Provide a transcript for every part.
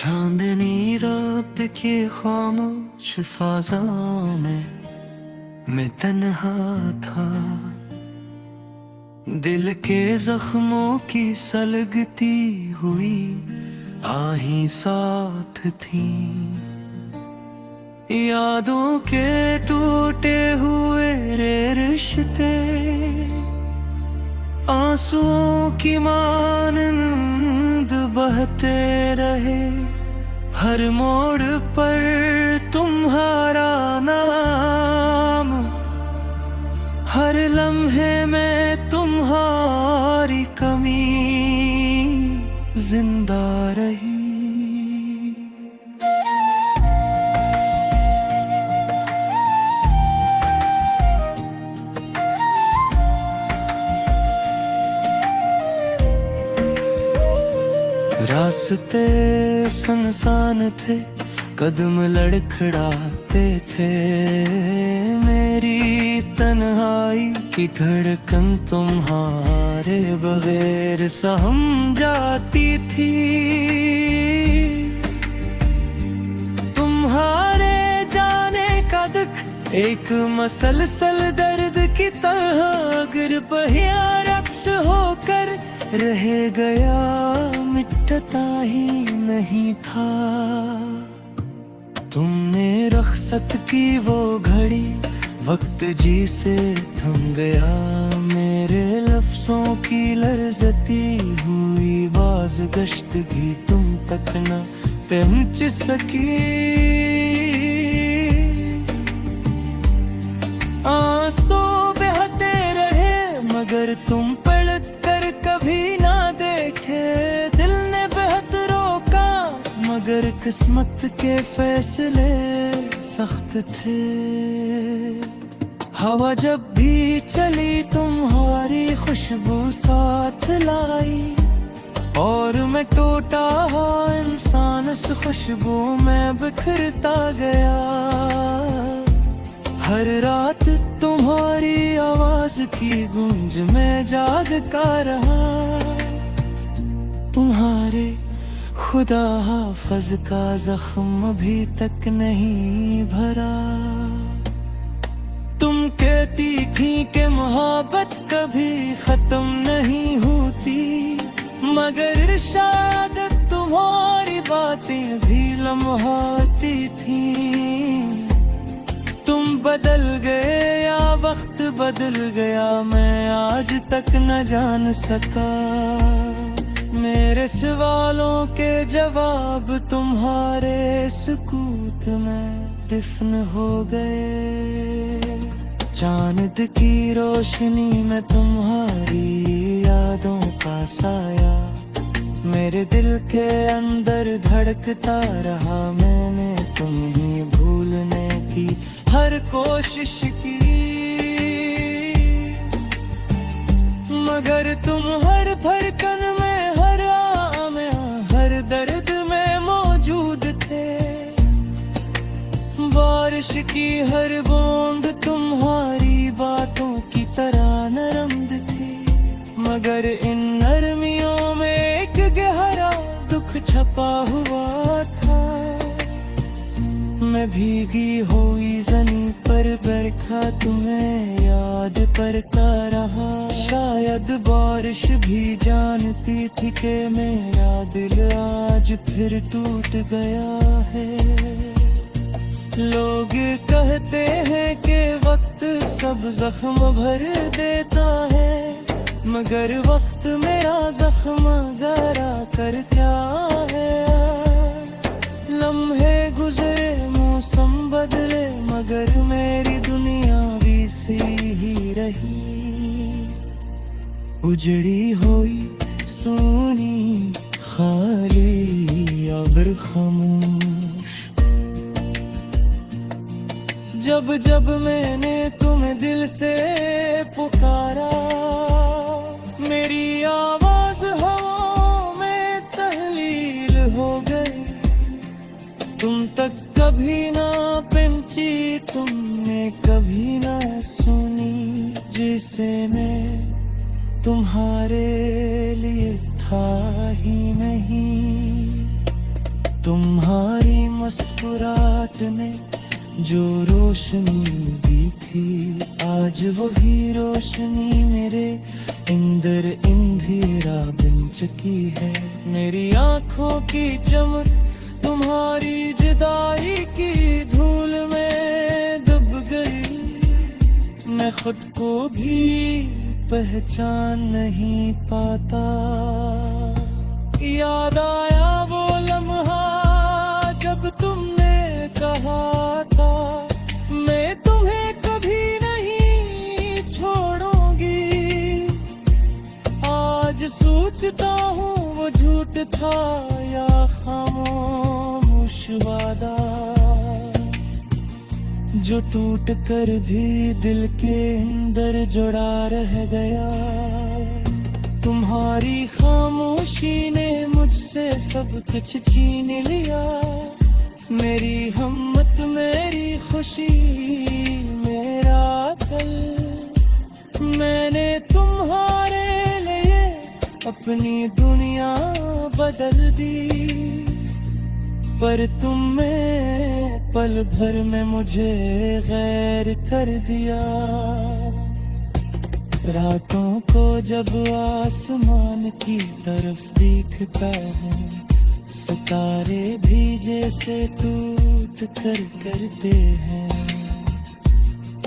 चांदनी रात के खामोश फाज़ाओं में मैं तन्हा था। दिल के जख्मों की सलगती हुई आहें साथ थी। यादों के टूटे हुए रे रिश्ते आंसुओं की मानंद बहते रहे। हर मोड़ पर तुम्हारा नाम, हर लम्हे में तुम्हारी कमी जिंदा रही। रास्ते सुनसान थे, कदम लड़खड़ाते थे। मेरी तन्हाई की धड़कन तुम्हारे बगैर सहम जाती थी। तुम्हारे जाने का दुख एक मसलसल दर्द की तरह गिर पहिया रक्स होकर रह गया, मिटता ही नहीं था। तुमने रख्सत की वो घड़ी, वक्त जी से थम गया। मेरे लफ्जों की लर्जती हुई बाज़गश्त भी तुम तक न पहुंच सकी। आंसू बहते रहे मगर तुम पलटकर कभी ना देखे। दिल ने बहत रोका मगर किस्मत के फैसले सख्त थे। हवा जब भी चली तुम्हारी खुशबू साथ लाई, और मैं टूटा हुआ इंसान उस खुशबू में बिखरता गया। हर रात तुम्हारी आवाज की गूंज में जाग का रहा। तुम्हारे खुदा हाफिज का जख्म अभी तक नहीं भरा। तुम कहती थी कि मोहब्बत कभी खत्म नहीं होती, मगर शायद तुम्हारी बातें भी लम्हाती थी। तुम बदल गए या वक्त बदल गया, मैं आज तक न जान सका। मेरे सवालों के जवाब तुम्हारे सुकूत में दिफन हो गए। चांद की रोशनी में तुम्हारी यादों का साया मेरे दिल के अंदर धड़कता रहा। मैंने तुम्हें भूलने की हर कोशिश की, मगर तुम हर धड़कन में, हर आ में, हर दर्द में मौजूद थे। बारिश की हर बूंद तुम्हारी बातों की तरह नरम थी, मगर इन नरमियों में एक गहरा दुख छपा हुआ था। मैं भीगी हुई जमीन पर बैठा तुम्हें याद करता रहा। शायद बारिश भी जानती थी कि मेरा दिल आज फिर टूट गया है। लोग कहते हैं कि वक्त सब जख्म भर देता है, मगर वक्त मेरा जख्म गहरा कर क्या है। लम्हे गुजरे, मौसम बदले, मगर मेरी दुनिया भी सी ही रही। उजड़ी हुई, सोनी, खाली और खामोश। जब जब मैंने तुम्हें दिल से पुकारा, मेरी आवाज हवाओं में तहलील हो गई। तुम तक कभी ना पहुंची, तुमने कभी ना सुनी, जिसे मैं तुम्हारे लिए था ही नहीं। तुम्हारी मुस्कुराहट ने जो रोशनी दी थी, आज वही रोशनी मेरे अंदर अंधेरा बन चुकी है। मेरी आंखों की चमक तुम्हारी जुदाई की धूल में दब गई। मैं खुद को भी पहचान नहीं पाता। याद आया वो लम्हा जब तुमने कहा था, मैं तुम्हें कभी नहीं छोड़ूंगी। आज सोचता हूँ वो झूठ था या खामोश वादा, जो टूट कर भी दिल के अंदर जुड़ा रह गया। तुम्हारी खामोशी ने मुझसे सब कुछ छीन लिया। मेरी हिम्मत, मेरी खुशी, मेरा कल। मैंने तुम्हारे लिए अपनी दुनिया बदल दी, पर तुमने पल भर में मुझे गैर कर दिया। रातों को जब आसमान की तरफ देखता हूँ, सितारे भी जैसे टूट कर करते हैं।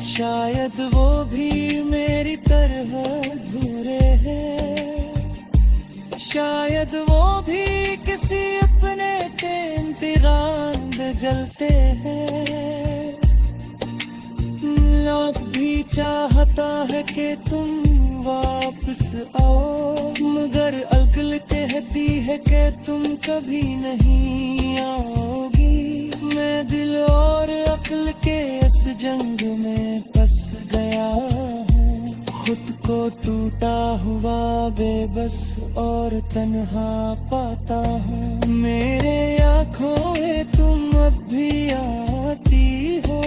शायद वो भी मेरी तरह अधूरे हैं, शायद वो भी किसी अपने के इंतज़ाम में जलते हैं। लोग भी चाहता है कि तुम वापस आओ, मगर अक्ल कहती है कि तुम कभी नहीं आओगी। मैं दिल और अक्ल के इस जंग में फंस गया हूँ, खुद को टूटा हुआ बेबस और तन्हा पाता हूँ। मेरे आँखों में तुम अब भी आती हो,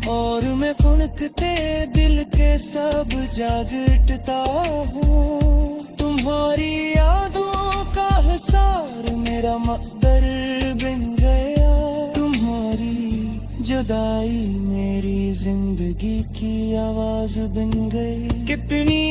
और मैं खुनकते दिल के सब जागता हूँ। तुम्हारी यादों का हिसार मेरा मकदर बन गया। तुम्हारी जुदाई मेरी जिंदगी की आवाज बन गई। कितनी